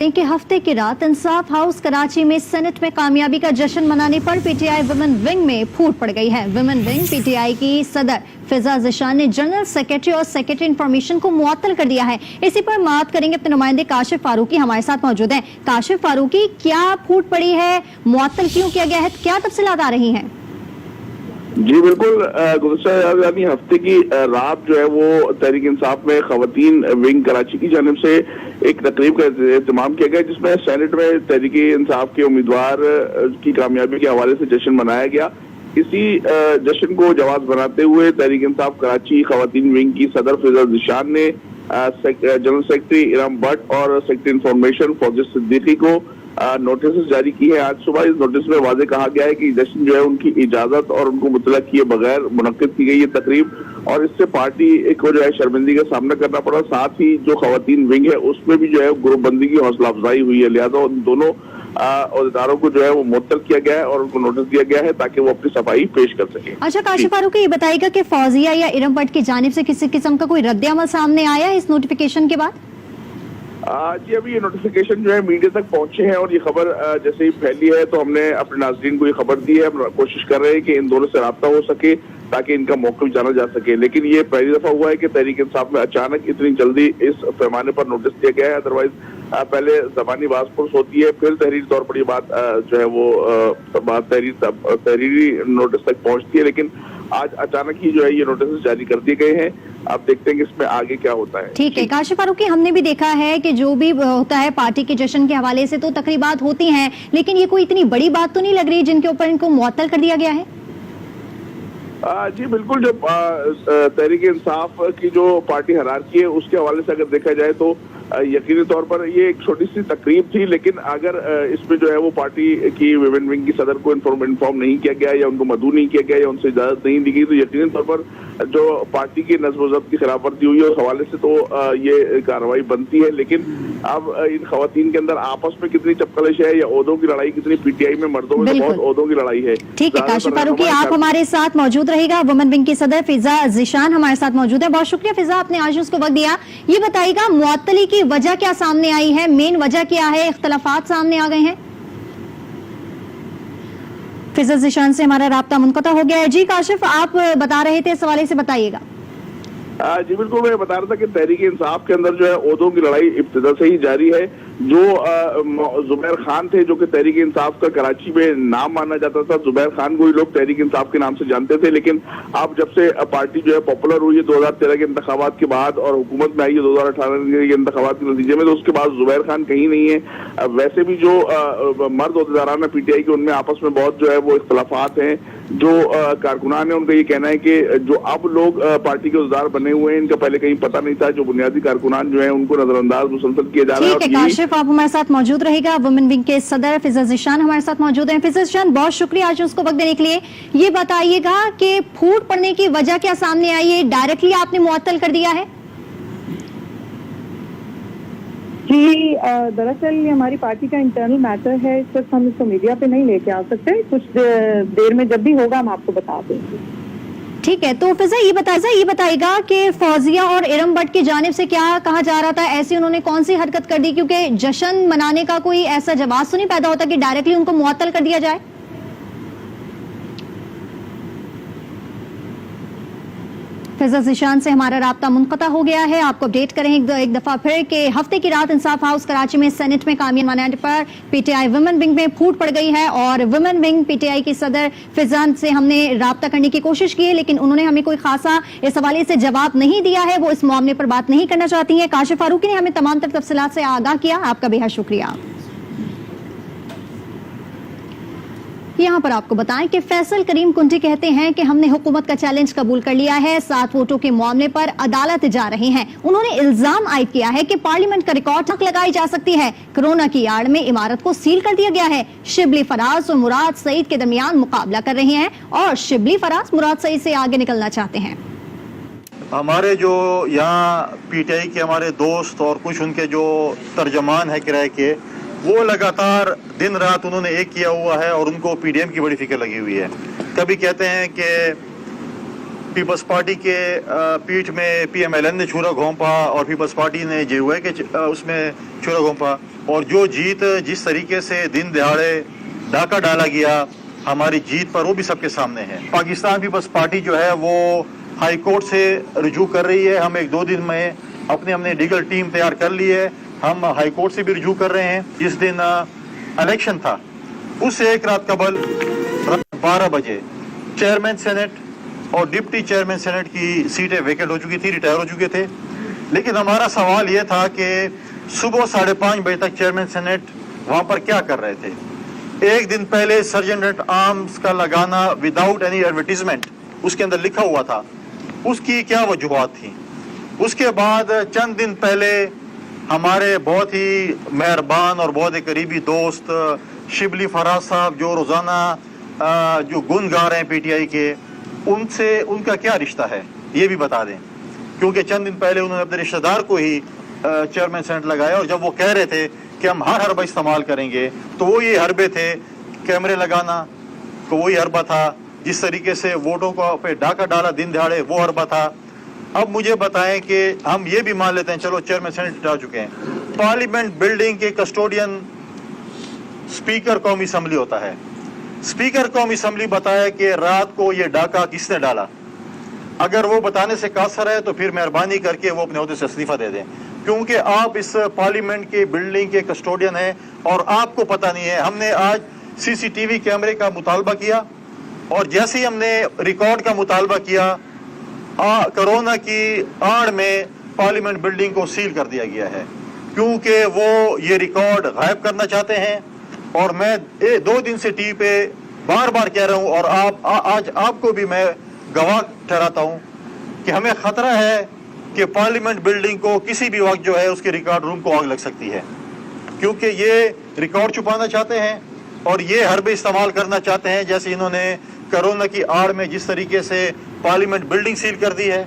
कि हफ्ते की रात इंसाफ हाउस कराची में सेनेट में कामयाबी का जश्न मनाने पर पीटीआई वुमेन विंग में फूट पड़ गई है। वुमेन विंग पीटीआई की सदर फिजा ज़िशान ने जनरल सेक्रेटरी और सेक्रेटरी इंफॉर्मेशन को मुअत्तल कर दिया है। इसी पर बात करेंगे, अपने नुमाइंदे काशिफ फारूकी हमारे साथ मौजूद हैं। काशिफ फारूकी, क्या फूट पड़ी है, मुअत्तल क्यों किया गया है, क्या तफसीलात आ रही हैं? जी बिल्कुल, गुज़श्ता यानी हफ्ते की रात जो है वो तहरीक इंसाफ में खवातीन विंग कराची की जानिब से एक तकरीब का एहतमाम किया गया, जिसमें सेनेट में तहरीक इंसाफ के उम्मीदवार की कामयाबी के हवाले से जश्न मनाया गया। इसी जश्न को जवाब बनाते हुए तहरीक इंसाफ कराची खवातीन विंग की सदर फिजा ज़िशान ने जनरल सेक्रेटरी इरम भट्ट और सेक्रेटरी इंफॉर्मेशन फौजी सिद्दीकी को नोटिस जारी की है। आज सुबह इस नोटिस में वाज़े कहा गया है कि जश्न जो है उनकी इजाजत और उनको मुतला किए बगैर मुनक्किद की गई ये तकरीब, और इससे पार्टी को जो है शर्मिंदगी का सामना करना पड़ा। साथ ही जो खवातीन विंग है उसमें भी जो है ग्रुपबंदी की हौसला अफजाई हुई है, लिहाजा उन दोनों अहदेदारों को जो है वो मुअत्तल किया गया है और उनको नोटिस दिया गया है ताकि वो अपनी सफाई पेश कर सके। अच्छा काशिफ फारूकी, ये बताइएगा कि फौजिया या इरम भट्ट की जानिब से किसी किस्म का कोई रद्द अमल सामने आया है इस नोटिफिकेशन के बाद? जी अभी ये नोटिफिकेशन जो है मीडिया तक पहुंचे हैं और ये खबर जैसे ही फैली है तो हमने अपने नाज़रीन को ये खबर दी है। हम कोशिश कर रहे हैं कि इन दोनों से राब्ता हो सके ताकि इनका मौक़िफ़ जाना जा सके, लेकिन ये पहली दफा हुआ है कि तहरीक इंसाफ में अचानक इतनी जल्दी इस पैमाने पर नोटिस दिया गया है। अदरवाइज पहले ज़बानी बासपुरस होती है, फिर तहरीरी तौर पर ये बात जो है वो बात तहरीरी नोटिस तक पहुंचती है, लेकिन आज अचानक ही जो है ये नोटिस जारी कर दिए गए हैं। आप देखते हैं कि इसमें आगे क्या होता है। ठीक है काशिफ फारूकी, हमने भी देखा है कि जो भी होता है पार्टी के जश्न के हवाले से तो तकरीबात होती हैं, लेकिन ये कोई इतनी बड़ी बात तो नहीं लग रही जिनके ऊपर इनको मुअत्तल कर दिया गया है? जी बिल्कुल, जो तहरीक इंसाफ की जो पार्टी हरारकी है उसके हवाले से अगर देखा जाए तो यकीनी तौर पर ये एक छोटी सी तकरीब थी, लेकिन अगर इसमें जो है वो पार्टी की विमेन विंग की सदर को इन्फॉर्म नहीं किया गया या उनको मदऊ नहीं किया गया या उनसे इजाजत नहीं दी गई तो यकीनी तौर पर जो पार्टी की नज़्म व ज़ब्त की खिलाफ वर्जी हुई है उस हवाले से तो ये कार्रवाई बनती है। लेकिन अब इन खवातीन के अंदर आपस में कितनी चपकलिश है या ओहदों की लड़ाई कितनी, पीटीआई में मर्दों में तो बहुत ओहदों की लड़ाई है। ठीक है काशिफ फारूकी, आप हमारे साथ मौजूद रहेगा। वुमेन विंग की सदर फिजा ज़िशान हमारे साथ मौजूद है। बहुत शुक्रिया फिजा, आपने आज उसको वक्त दिया। ये बताइएगा मुअत्तली की वजह क्या सामने आई है, मेन वजह क्या है, इख्तलाफात सामने आ गए हैं? फिजा ज़िशान से हमारा राब्ता मुनक़ता हो गया है। जी काशिफ, आप बता रहे थे, इस हवाले से बताइएगा। जी बिल्कुल, मैं बता रहा था कि तहरीक इंसाफ के अंदर जो है ओहदों की लड़ाई इब्तिदा से ही जारी है। जो जुबैर खान थे जो कि तहरीक इंसाफ का कराची में नाम माना जाता था, जुबैर खान को ही लोग तहरीक इंसाफ के नाम से जानते थे, लेकिन अब जब से पार्टी जो है पॉपुलर हुई है 2013 के इंतखाबात के बाद और हुकूमत में आई है 2018 के इंतखाबात के नतीजे में, तो उसके बाद जुबैर खान कहीं नहीं है। वैसे भी जो मर्द ओहदेदारान पीटीआई के उनमें आपस में बहुत जो है वो इख्तलाफात हैं। जो कारकुनान है उनका ये कहना है कि जो अब लोग पार्टी के ओहदेदार बने हुए हैं इनका पहले कहीं पता नहीं था, जो बुनियादी कारकुनान जो है उनको नजरअंदाज मुसलसल किया जा रहा है। ठीक है काशिफ, आप हमारे साथ मौजूद रहेगा। वुमेन विंग के सदर फिजा ज़िशान हमारे साथ मौजूद हैं। फिजा ज़िशान, बहुत शुक्रिया आज उसको वक्त देने के लिए। ये बताइएगा कि फूट पड़ने की वजह क्या सामने आई है, डायरेक्टली आपने मुअत्तल कर दिया है? जी दरअसल ये हमारी पार्टी का इंटरनल मैटर है, इस वक्त हम इसको मीडिया पे नहीं लेके आ सकते, कुछ देर में जब भी होगा हम आपको बता देंगे। ठीक है, तो फिजा ये बताएगा कि फौजिया और इरम भट्ट की जानिब से क्या कहा जा रहा था, ऐसी उन्होंने कौन सी हरकत कर दी, क्योंकि जश्न मनाने का कोई ऐसा जवाब तो नहीं पैदा होता कि डायरेक्टली उनको मुअत्तल कर दिया जाए? फिजा ज़िशान से हमारा राब्ता मुनक़ता हो गया है। आपको अपडेट करें एक दफा फिर कि हफ्ते की रात इंसाफ हाउस कराची में सेनेट में कामयाबी मनाने पर पीटीआई वुमेन विंग में फूट पड़ गई है और वुमेन विंग पीटीआई की सदर फिजा से हमने राब्ता करने की कोशिश की है, लेकिन उन्होंने हमें कोई खासा इस हवाले से जवाब नहीं दिया है। वो इस मामले पर बात नहीं करना चाहती हैं। काशिफ फारूकी ने हमें तमाम तर तफसीलात से आगाह किया, आपका बेहद शुक्रिया। यहाँ पर आपको बताएं कि फैसल करीम कुंटी कहते हैं कि हमने हुकूमत का चैलेंज कबूल कर लिया है, 7 वोटों के मामले पर अदालत जा रहे हैं। उन्होंने इल्जाम आयद किया है कि पार्लियामेंट का रिकॉर्ड तक लगाई जा सकती है। कोरोना की आड़ में इमारत को सील कर दिया गया है। शिबली फराज और मुराद सईद के दरमियान मुकाबला कर रहे हैं और शिबली फराज मुराद सईद से आगे निकलना चाहते हैं। हमारे जो यहाँ पीटीआई के हमारे दोस्त और कुछ उनके जो तर्जमान है किराए के, वो लगातार दिन रात उन्होंने एक किया हुआ है और उनको पीडीएम की बड़ी फिक्र लगी हुई है। कभी कहते हैं कि पीपल्स पार्टी के पीठ में पीएमएलएन ने छुरा घोंपा और पीपल्स पार्टी ने जे हुआ कि उसमें छुरा घोंपा। اور جو جیت جس طریقے سے دن دہاڑے ڈاکہ ڈالا گیا ہماری جیت پر، وہ بھی سب کے سامنے ہے. پاکستان پیپلز پارٹی جو ہے وہ ہائی کورٹ سے رجوع کر رہی ہے. ہم 1-2 دن میں اپنے لیگل ٹیم تیار کر لی ہے. ہم ہائی کورٹ سے بھی رجوع کر رہے ہیں. جس دن الیکشن تھا اس سے ایک رات قبل رات 12 بجے چیئرمین سینٹ اور ڈپٹی چیئرمین سینٹ کی سیٹیں ویکینٹ ہو چکی تھی، ریٹائر ہو چکے تھے. لیکن ہمارا سوال یہ تھا کہ صبح 5:30 بجے تک چیئرمین سینٹ وہاں پر کیا کر رہے تھے. ایک دن پہلے سرجنٹ ایٹ آرمز کا لگانا وداؤٹ اینی ایڈورٹیزمنٹ اس کے اندر لکھا ہوا تھا، اس کی کیا وجوہات تھیں. اس کے بعد چند دن پہلے ہمارے بہت ہی مہربان اور بہت ہی قریبی دوست شبلی فراز صاحب جو روزانہ جو گن گا رہے ہیں پی ٹی آئی کے، ان سے ان کا کیا رشتہ ہے یہ بھی بتا دیں. کیونکہ چند دن پہلے انہوں نے اپنے رشتہ دار کو ہی چیئرمین سینٹ لگایا، اور جب وہ کہہ رہے تھے کہ ہم ہر حربہ استعمال کریں گے تو وہ یہ حربے تھے. کیمرے لگانا تو وہی حربہ تھا، جس طریقے سے ووٹوں کو پہ ڈاکہ ڈالا دن دہاڑے وہ حربہ تھا. اب مجھے بتائیں کہ ہم یہ بھی مان لیتے ہیں چلو چیئرمین سینٹ ہٹا چکے ہیں، پارلیمنٹ بلڈنگ کے کسٹوڈین اسپیکر قومی اسمبلی ہوتا ہے. اسپیکر قومی اسمبلی بتائے کہ رات کو یہ ڈاکہ کس نے ڈالا. اگر وہ بتانے سے قاصر ہے تو پھر مہربانی کر کے وہ اپنے عہدے سے استعفیٰ دے دیں، کیونکہ آپ اس پارلیمنٹ کے بلڈنگ کے کسٹوڈین ہیں اور آپ کو پتہ نہیں ہے. ہم نے آج سی سی ٹی وی کیمرے کا مطالبہ کیا، اور جیسے ہی ہم نے ریکارڈ کا مطالبہ کیا، کرونا کی آڑ میں پارلیمنٹ بلڈنگ کو سیل کر دیا گیا ہے، کیونکہ وہ یہ ریکارڈ غائب کرنا چاہتے ہیں. اور میں 2 دن سے ٹی وی پہ بار بار کہہ رہا ہوں، اور آج آپ کو بھی میں گواہ ٹھہراتا ہوں کہ ہمیں خطرہ ہے کہ پارلیمنٹ بلڈنگ کو کسی بھی وقت جو ہے اس کے ریکارڈ روم کو آگ لگ سکتی ہے، کیونکہ یہ ریکارڈ چھپانا چاہتے ہیں اور یہ حربے استعمال کرنا چاہتے ہیں، جیسے انہوں نے کرونا کی آڑ میں جس طریقے سے پارلیمنٹ بلڈنگ سیل کر دی ہے.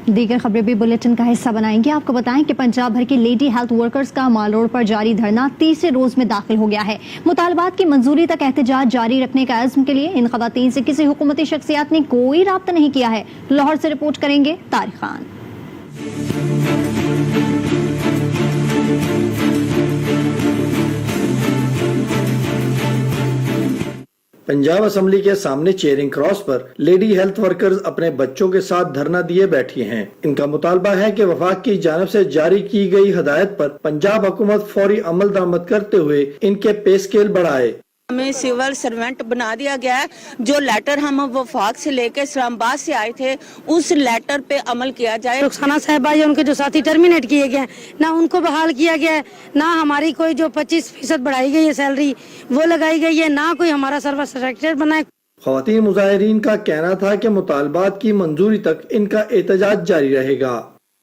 دیگر خبریں بھی بلیٹن کا حصہ بنائیں گے. آپ کو بتائیں کہ پنجاب بھر کی لیڈی ہیلتھ ورکرز کا مال روڈ پر جاری دھرنا 30 روز میں داخل ہو گیا ہے. مطالبات کی منظوری تک احتجاج جاری رکھنے کا عزم کے لیے ان خواتین سے کسی حکومتی شخصیات نے کوئی رابطہ نہیں کیا ہے. لاہور سے رپورٹ کریں گے طارق خان. پنجاب اسمبلی کے سامنے چیئرنگ کراس پر لیڈی ہیلتھ ورکرز اپنے بچوں کے ساتھ دھرنا دیے بیٹھی ہیں. ان کا مطالبہ ہے کہ وفاق کی جانب سے جاری کی گئی ہدایت پر پنجاب حکومت فوری عمل درآمد کرتے ہوئے ان کے پے اسکیل بڑھائے. ہمیں سول سرونٹ بنا دیا گیا ہے. جو لیٹر ہم وفاق سے لے کے اسلام آباد سے آئے تھے اس لیٹر پہ عمل کیا جائے. رخسانہ صاحبہ ان کے جو ساتھی ٹرمینیٹ کیے گئے ہیں، نہ ان کو بحال کیا گیا ہے، نہ ہماری کوئی جو 25% بڑھائی گئی ہے سیلری وہ لگائی گئی ہے، نہ کوئی ہمارا سروس سیکٹر بنا ہے. خواتین مظاہرین کا کہنا تھا کہ مطالبات کی منظوری تک ان کا احتجاج جاری رہے گا.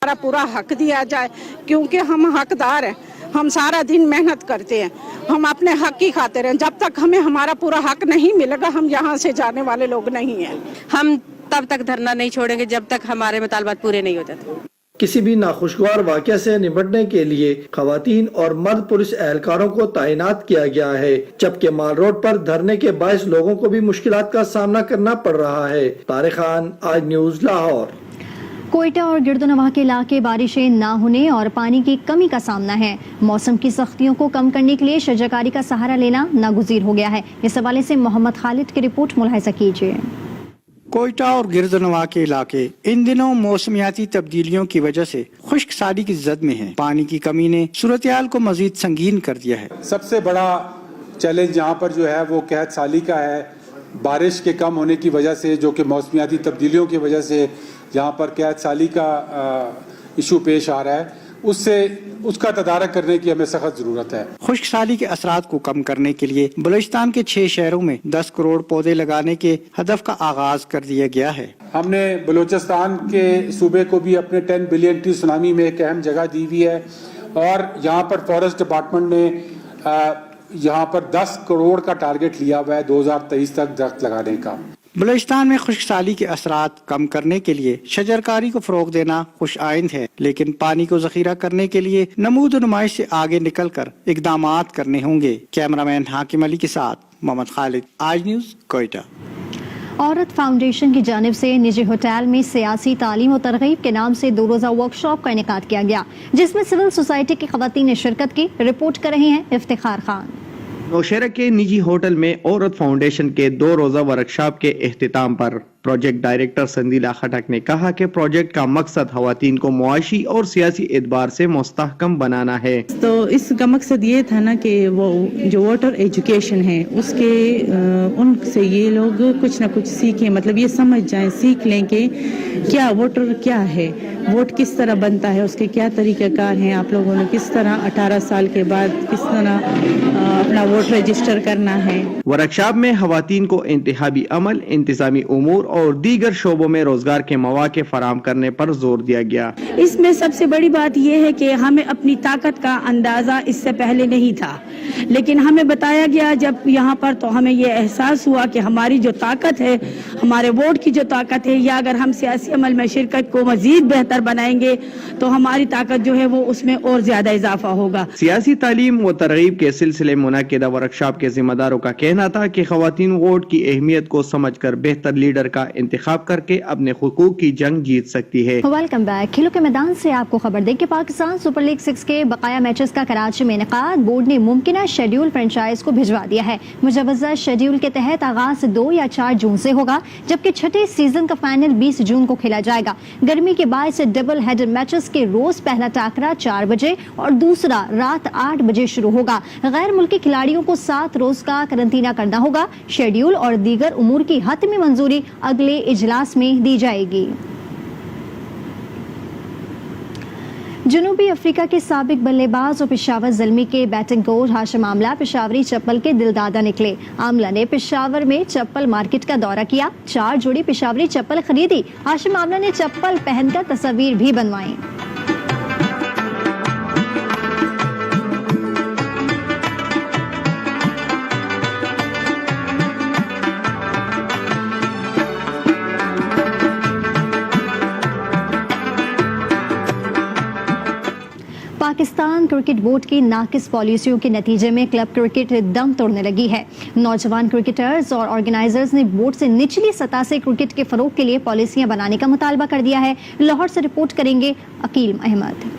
ہمارا پورا حق دیا جائے، کیونکہ ہم حقدار ہیں. ہم سارا دن محنت کرتے ہیں، ہم اپنے حق کی خاطر ہیں. جب تک ہمیں ہمارا پورا حق نہیں ملے گا ہم یہاں سے جانے والے لوگ نہیں ہیں. ہم تب تک دھرنا نہیں چھوڑیں گے جب تک ہمارے مطالبات پورے نہیں ہو جاتے. کسی بھی ناخوشگوار واقعہ سے نمٹنے کے لیے خواتین اور مرد پولیس اہلکاروں کو تعینات کیا گیا ہے، جبکہ مال روڈ پر دھرنے کے باعث لوگوں کو بھی مشکلات کا سامنا کرنا پڑ رہا ہے. طارق خان، آج نیوز، لاہور. کوئٹہ اور گرد و نواح کے علاقے بارشیں نہ ہونے اور پانی کی کمی کا سامنا ہے. موسم کی سختیوں کو کم کرنے کے لیے شجرکاری کا سہارا لینا ناگزیر ہو گیا ہے. اس حوالے سے محمد خالد کی رپورٹ ملاحظہ کیجیے. کوئٹہ اور گرد و نواح کے علاقے ان دنوں موسمیاتی تبدیلیوں کی وجہ سے خشک سالی کی زد میں ہیں. پانی کی کمی نے صورتحال کو مزید سنگین کر دیا ہے. سب سے بڑا چیلنج یہاں پر جو ہے وہ قحط سالی کا ہے. بارش کے کم ہونے کی وجہ سے، جو کہ موسمیاتی تبدیلیوں کی وجہ سے یہاں پر قحط سالی کا ایشو پیش آ رہا ہے، اس کا تدارک کرنے کی ہمیں سخت ضرورت ہے. خشک سالی کے اثرات کو کم کرنے کے لیے بلوچستان کے 6 شہروں میں 10 کروڑ پودے لگانے کے ہدف کا آغاز کر دیا گیا ہے. ہم نے بلوچستان کے صوبے کو بھی اپنے 10 بلین ٹری سونامی میں ایک اہم جگہ دی ہوئی ہے، اور یہاں پر فارسٹ ڈپارٹمنٹ نے یہاں پر 10 کروڑ کا ٹارگٹ لیا ہوا ہے 2023 تک درخت لگانے کا. بلوچستان میں خشک سالی کے اثرات کم کرنے کے لیے شجرکاری کو فروغ دینا خوش آئند ہے، لیکن پانی کو ذخیرہ کرنے کے لیے نمود و نمائش سے آگے نکل کر اقدامات کرنے ہوں گے. کیمرہ مین حاکم علی کے ساتھ محمد خالد، آج نیوز، کوئٹہ. औरत फाउंडेशन की जानिब से निजी होटल में सियासी तालीम और तरगीब के नाम से 2 रोज़ा वर्कशॉप का इनेकाद किया गया, जिसमें सिविल सोसाइटी की खवातीन ने शिरकत की। रिपोर्ट कर रही हैं इफ्तिखार खान। नौशेरा के निजी होटल में औरत फाउंडेशन के 2 रोज़ा वर्कशॉप के इख्तिताम पर प्रोजेक्ट डायरेक्टर संदीला खटक ने कहा कि प्रोजेक्ट का मकसद खवातीन को मुआशी और सियासी एतबार से मुस्तहकम बनाना है। तो इसका मकसद ये था ना कि वो जो वोटर एजुकेशन है उसके उनसे ये लोग कुछ ना कुछ सीखें, मतलब ये समझ जाएं, सीख लें कि क्या वोटर क्या है, वोट किस तरह बनता है, उसके क्या तरीक़ाकार हैं, आप लोगों ने किस तरह 18 साल के बाद किस तरह अपना वोट रजिस्टर करना है। वर्कशॉप में खवातीन को इंतखाबी अमल, इंतजामी उमूर और दीगर शोबों में रोजगार के मौके फराहम करने पर जोर दिया गया। इसमें सबसे बड़ी बात यह है कि हमें अपनी ताकत का अंदाजा इससे पहले नहीं था, लेकिन हमें बताया गया जब यहाँ पर, तो हमें ये एहसास हुआ कि हमारी जो ताकत है, हमारे वोट की जो ताकत है, या अगर हम सियासी अमल में शिरकत को मजीद बेहतर बनाएंगे तो हमारी ताकत जो है वो उसमें और ज्यादा इजाफा होगा। सियासी तालीम व तरगीब के सिलसिले मुनक़िदा वर्कशॉप के जिम्मेदारों का कहना था कि खवातीन वोट की अहमियत को समझकर बेहतर लीडर का इंतखाब करके अपने हुकूक की जंग जीत सकती है। Welcome back. खेलों के मैदान से आपको खबर दें कि पाकिस्तान सुपर लीग 6 के बकाया मैचेस का कराची में इनेकाद बोर्ड ने मुमकिना शेड्यूल फ्रेंचाइज को भिजवा दिया है। मुजवजा शेड्यूल के तहत आगाज 2 या 4 जून से होगा, जबकि छठे सीजन का फाइनल 20 जून को खेला जाएगा। गर्मी के बाद से डबल हेडर मैचेस के रोज पहला टाकरा 4 बजे और दूसरा रात 8 बजे शुरू होगा। गैर मुल्की खिलाड़ियों को 7 रोज का करंतना करना होगा। शेड्यूल और दीगर उमूर की हतमी मंजूरी अगले इजलास में दी जाएगी। जनूबी अफ्रीका के साबिक बल्लेबाज और पेशावर ज़ल्मी के बैटिंग कोच हाशिम आमला पेशावरी चप्पल के दिलदादा निकले। आमला ने पेशावर में चप्पल मार्केट का दौरा किया, 4 जोड़ी पेशावरी चप्पल खरीदी। हाशिम आमला ने चप्पल पहनकर तस्वीर भी बनवाई। पाकिस्तान क्रिकेट बोर्ड की नाकिस पॉलिसियों के नतीजे में क्लब क्रिकेट दम तोड़ने लगी है। नौजवान क्रिकेटर्स और ऑर्गेनाइजर्स ने बोर्ड से निचली सतह से क्रिकेट के फरोग के लिए पॉलिसियां बनाने का मुतालबा कर दिया है। लाहौर से रिपोर्ट करेंगे अकील अहमद।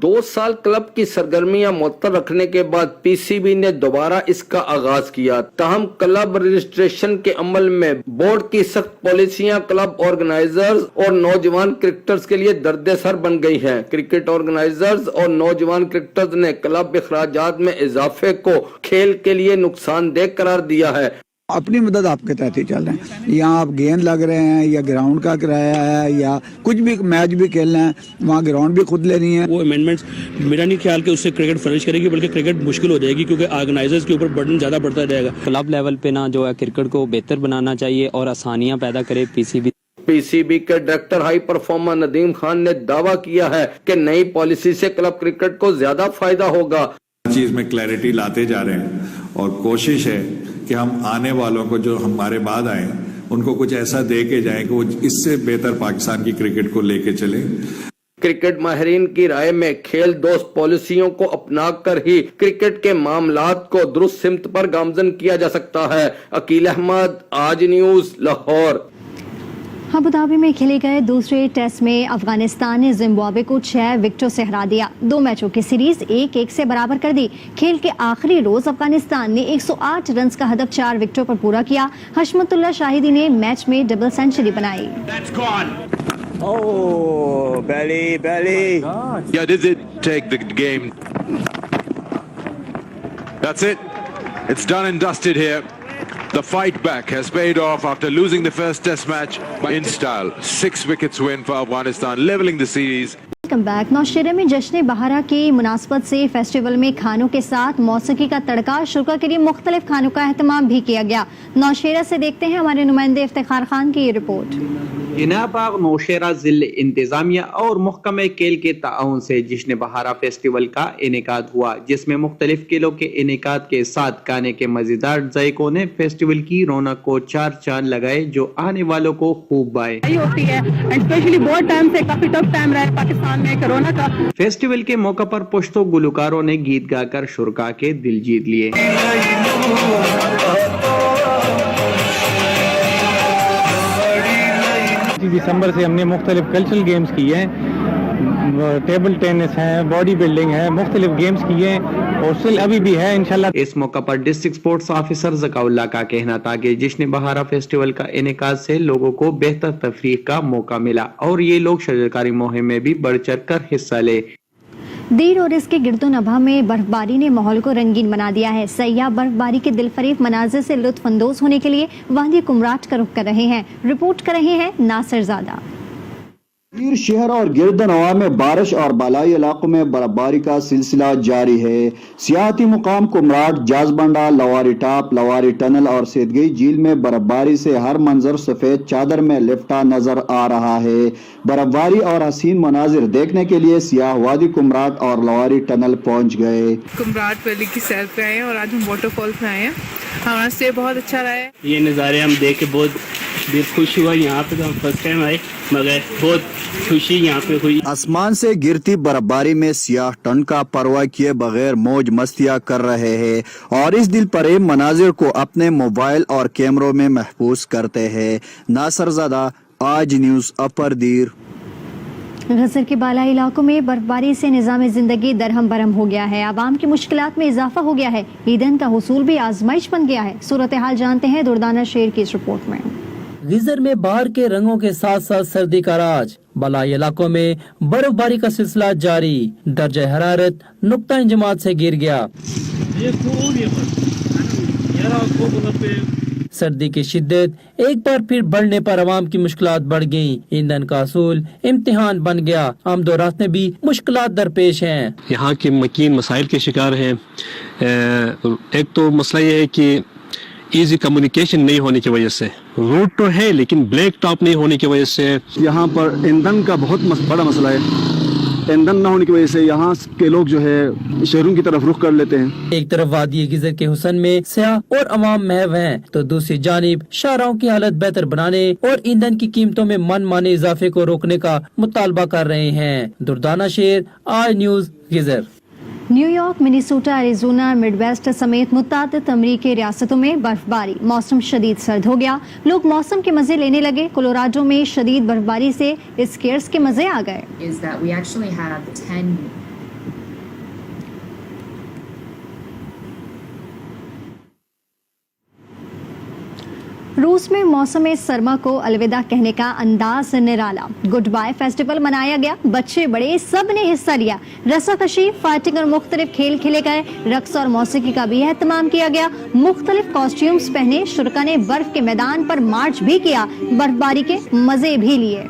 2 साल क्लब की सरगर्मियां मुअत्तल रखने के बाद पीसीबी ने दोबारा इसका आगाज किया। ताहम क्लब रजिस्ट्रेशन के अमल में बोर्ड की सख्त पॉलिसियां क्लब ऑर्गेनाइजर्स और नौजवान क्रिकेटर्स के लिए दर्द-ए-सर बन गई हैं। क्रिकेट ऑर्गेनाइजर्स और नौजवान क्रिकेटर्स ने क्लब अखराजात में इजाफे को खेल के लिए नुकसानदेह करार दिया है। अपनी मदद आपके तहत ही चल रहे हैं। यहाँ आप गेंद लग रहे हैं या ग्राउंड का किराया है या कुछ भी मैच भी खेलना है, वहाँ ग्राउंड भी खुद लेनी है। वो अमेंडमेंट्स मेरा नहीं ख्याल कि उससे क्रिकेट फ्लरिश करेगी, बल्कि क्रिकेट मुश्किल हो जाएगी, क्योंकि ऑर्गेनाइजर्स के ऊपर बर्डन ज़्यादा बढ़ता जाएगा। क्लब लेवल पे ना जो है क्रिकेट को बेहतर बनाना चाहिए और आसानियाँ पैदा करे। पीसीबी के director high performer Nadeem Khan ने दावा किया है कि नई पॉलिसी से क्लब क्रिकेट को ज्यादा फायदा होगा। चीज में क्लैरिटी लाते जा रहे हैं और कोशिश है कि हम आने वालों को, जो हमारे बाद आए, उनको कुछ ऐसा दे के जाएं कि वो इससे बेहतर पाकिस्तान की क्रिकेट को लेके चले। क्रिकेट माहिरीन की राय में खेल दोस्त पॉलिसियों को अपनाकर ही क्रिकेट के मामलात को दुरुस्त सिमत पर गामजन किया जा सकता है। अकील अहमद, आज न्यूज, लाहौर। अबुधाबी में खेले गए दूसरे टेस्ट में अफगानिस्तान ने जिम्बाब्वे को 6 विकेटों से हरा दिया। 2 मैचों की सीरीज 1-1 से बराबर कर दी। खेल के आखिरी रोज अफगानिस्तान ने 108 रन का हदफ 4 विकेटों पर पूरा किया। हशमतुल्लाह शाहिदी ने मैच में डबल सेंचुरी बनाई। Oh, belly. Yeah, did it take the game? That's it. It's done and dusted here. The fight back has paid off after losing the first test match in style. 6 wickets win for Afghanistan, leveling the series. Welcome back. Nowshera में जश्न बहारा की मुनासबत से festival में खानों के साथ मौसीकी का तड़का, शुक्र के लिए मुख्तलिफ खानों का एहतमाम भी किया गया। नौशेरा से देखते हैं हमारे नुमाइंदे इफ्तिखार खान की ये रिपोर्ट। इनाबाग नौशेरा जिले इंतजामिया और महकमे खेल के ताउन से जश्न बहारा फेस्टिवल का इनेकाद हुआ, जिसमें मुख्तलिफ खेलों के इनेकाद के साथ खाने के मजेदार जायकों ने फेस्टिवल की रौनक को 4 चांद लगाए, जो आने वालों को खूब भाए। होती है स्पेशली बहुत टाइम से काफी टफ टाइम रहा है पाकिस्तान में कोरोना का। फेस्टिवल के मौके पर पुश्तो गुलकारों ने गीत गाकर शुरका के दिल जीत लिए। दिसंबर से हमने मुख्तलिफ कल्चरल गेम्स किए हैं, टेबल टेनिस है, बॉडी बिल्डिंग है, मुख्तलिफ गेम्स किए हैं और स्टिल अभी भी है इंशाल्लाह। इस मौका पर डिस्ट्रिक्ट स्पोर्ट्स ऑफिसर ज़काउल्लाह का कहना था कि जश्न बहारा फेस्टिवल का इनेकाद से लोगों को बेहतर तफरीह का मौका मिला और ये लोग शजरकारी मुहिम में भी बढ़ चढ़ कर हिस्सा ले। दीर और इसके गिरदोनवाह में बर्फबारी ने माहौल को रंगीन बना दिया है। सयाह बर्फबारी के दिलफरेब मनाजिर से लुत्फ अंदोज होने के लिए वादी कुमराट का रुख कर रहे हैं। रिपोर्ट कर रहे हैं नासिर ज़ादा। दीर शहर और गिरदनवा में बारिश और बालाई इलाकों में बर्फबारी का सिलसिला जारी है। सियाहती मुकाम कुमराट, जाजबंडा, लवारी टाप, लवारी टनल और सेदगई झील में बर्फबारी से हर मंजर सफेद चादर में लिपटा नजर आ रहा है। बर्फबारी और हसीन मनाजिर देखने के लिए सियाह वादी कुमराट और लवारी टनल पहुंच गए। कुमराट वैली की सैर पे आए हैं और आज हम वाटरफॉल पे आए हैं। हमारा स्टे बहुत अच्छा रहा है। ये नज़ारे हम देख के बहुत दिल खुश हुआ। यहाँ पे तो हम फर्स्ट टाइम आए मगर बहुत खुशी यहाँ पे हुई। आसमान से गिरती बर्फबारी में सियाह टन का परवाह किए बगैर मौज मस्तियाँ कर रहे हैं और इस दिल परेब मनाजिर को अपने मोबाइल और कैमरों में महफूज करते हैं। नासिर ज़ादा, आज न्यूज़, अपर दीर। गजर के बाला इलाकों में बर्फबारी से निज़ाम ज़िंदगी दरहम बरहम हो गया है। आवाम की मुश्किलात में इजाफा हो गया है। ईंधन का हुसूल भी आजमाइश बन गया है। सूरत हाल जानते हैं दुर्दाना शेर की इस रिपोर्ट में। गीजर में बाहर के रंगों के साथ साथ सर्दी का राज। बलाई इलाकों में बर्फबारी का सिलसिला जारी। दर्जा हरारत नुक्ता इंजमात से गिर गया। सर्दी की शिद्दत एक बार फिर बढ़ने पर आवाम की मुश्किलात बढ़ गयी। ईंधन का असूल इम्तिहान बन गया। आमदो रास्ते भी मुश्किलात दरपेश हैं। यहाँ के मकीन मसाइल के शिकार हैं। एक तो मसला ये है कि इजी कम्युनिकेशन नहीं होने की वजह से, रूट तो है लेकिन ब्लैक टॉप नहीं होने की वजह से यहाँ पर ईंधन का बहुत बड़ा मसला है। ईंधन न होने की वजह से यहाँ के लोग जो है शहरों की तरफ रुख कर लेते हैं। एक तरफ वादी गिजर के हुसन में सयाह और अवाम महव हैं, तो दूसरी जानिब शाहराहों की हालत बेहतर बनाने और ईंधन की कीमतों में मनमाने इजाफे को रोकने का मुतालबा कर रहे हैं। दुर्दाना शेर, आज news, geyser. New York, Minnesota, Arizona, Midwest समेत मुतादिद अमरीकी रियासतों में बर्फबारी। मौसम शदीद सर्द हो गया। लोग मौसम के मजे लेने लगे। कोलोराडो में शदीद बर्फबारी से स्केयर्स के मजे आ गए। रूस में मौसम सरमा को अलविदा कहने का अंदाज निराला। गुड बाय फेस्टिवल मनाया गया। बच्चे बड़े सब ने हिस्सा लिया। रस्साकशी, फाइटिंग और मुख्तलिफ खेल खेले गए। रक्स और मौसीकी का भी एहतमाम किया गया। मुख्तलिफ कॉस्ट्यूम्स पहने शुरका ने बर्फ के मैदान पर मार्च भी किया। बर्फबारी के मजे भी लिए।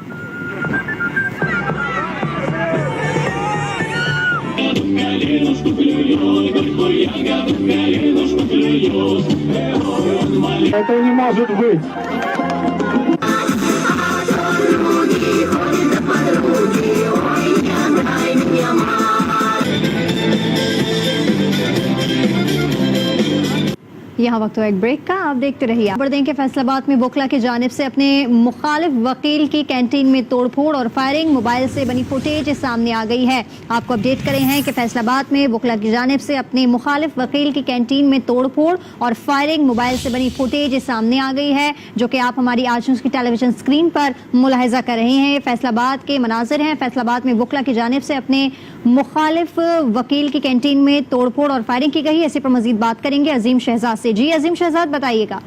यहाँ वक्त हो एक ब्रेक का। आप देखते रहिए। बरदें के फैसलाबाद में वकला की जानिब से अपने मुखालिफ वकील की कैंटीन में तोड़फोड़ और फायरिंग। मोबाइल से बनी फुटेज सामने आ गई है। आपको अपडेट करें हैं कि फैसलाबाद में वकला की जानिब से अपने मुखालिफ वकील की कैंटीन में तोड़फोड़ और फायरिंग, मोबाइल से बनी फुटेज सामने आ गई है, जो कि आप हमारी आज न्यूज़ की टेलीविजन स्क्रीन पर मुलाहिजा कर रहे हैं। फैसलाबाद के मनाजिर हैं। फैसलाबाद में वकला की जानिब से अपने मुखालिफ वकील की कैंटीन में तोड़फोड़ और फायरिंग की गई। ऐसे पर मजीद बात करेंगे अजीम शहजाद से। जी अजीम शहजाद, बताइएगा।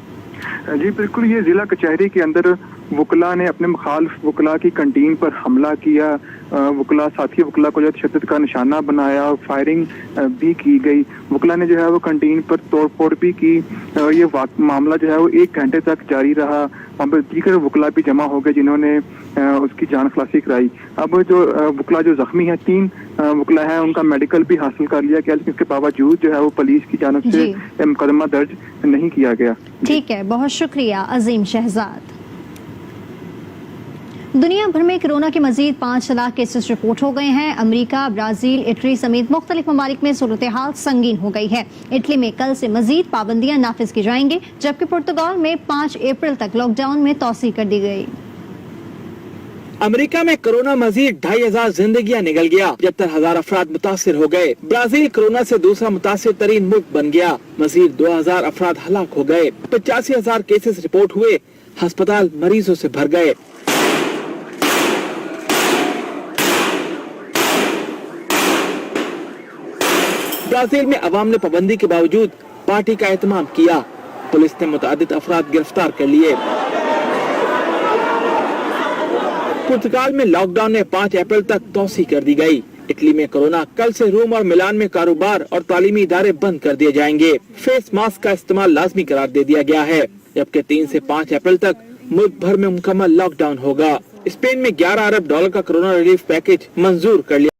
जी बिल्कुल, ये जिला कचहरी के अंदर वकला ने अपने मुखालिफ वकला की कैंटीन पर हमला किया। वकला साथी वकला को जो तशद्दुद का निशाना बनाया, फायरिंग भी की गई। वकला ने जो है वो कैंटीन पर तोड़फोड़ भी की। ये मामला जो है वो 1 घंटे तक जारी रहा। वहाँ पर दीगर वकला भी जमा हो गए जिन्होंने उसकी जान खलासी कराई। अब जो वकला जो जख्मी है, 3 वकला है, उनका मेडिकल भी हासिल कर लिया गया, लेकिन इसके बावजूद जो है वो पुलिस की जानिब से मुकदमा दर्ज नहीं किया गया। ठीक है, बहुत शुक्रिया अजीम शहजाद। दुनिया भर में कोरोना के मजीद 5 लाख केसेस रिपोर्ट हो गए हैं। अमेरिका, ब्राजील, इटली समेत मुख्तलिफ ममालिक में सूरत हाल संगीन हो गई है। इटली में कल से मजीद पाबंदियां नाफिज की जाएंगी, जबकि पुर्तगाल में 5 अप्रैल तक लॉकडाउन में तोसी कर दी गई। अमेरिका में कोरोना मजीद 2500 जिंदगियां निकल गया। 75,000 अफराद मुतासिर हो गए। ब्राजील कोरोना से दूसरा मुतासिर तरीन मुल्क बन गया। मजीद 2000 अफराद हलाक हो गए। 85,000 केसेस रिपोर्ट हुए। अस्पताल मरीजों से भर गए। ब्राजील में अवाम ने पाबंदी के बावजूद पार्टी का एहतमाम किया। पुलिस ने मुतअद्दिद अफराद गिरफ्तार कर लिए। पुर्तगाल में लॉकडाउन में 5 अप्रैल तक तोसी कर दी गई। इटली में कोरोना कल से रोम और मिलान में कारोबार और तालीमी इदारे बंद कर दिए जाएंगे। फेस मास्क का इस्तेमाल लाजमी करार दे दिया गया है, जबकि 3 से 5 अप्रैल तक मुल्क भर में मुकम्मल लॉकडाउन होगा। स्पेन में $11 अरब का कोरोना रिलीफ पैकेज मंजूर कर लिया।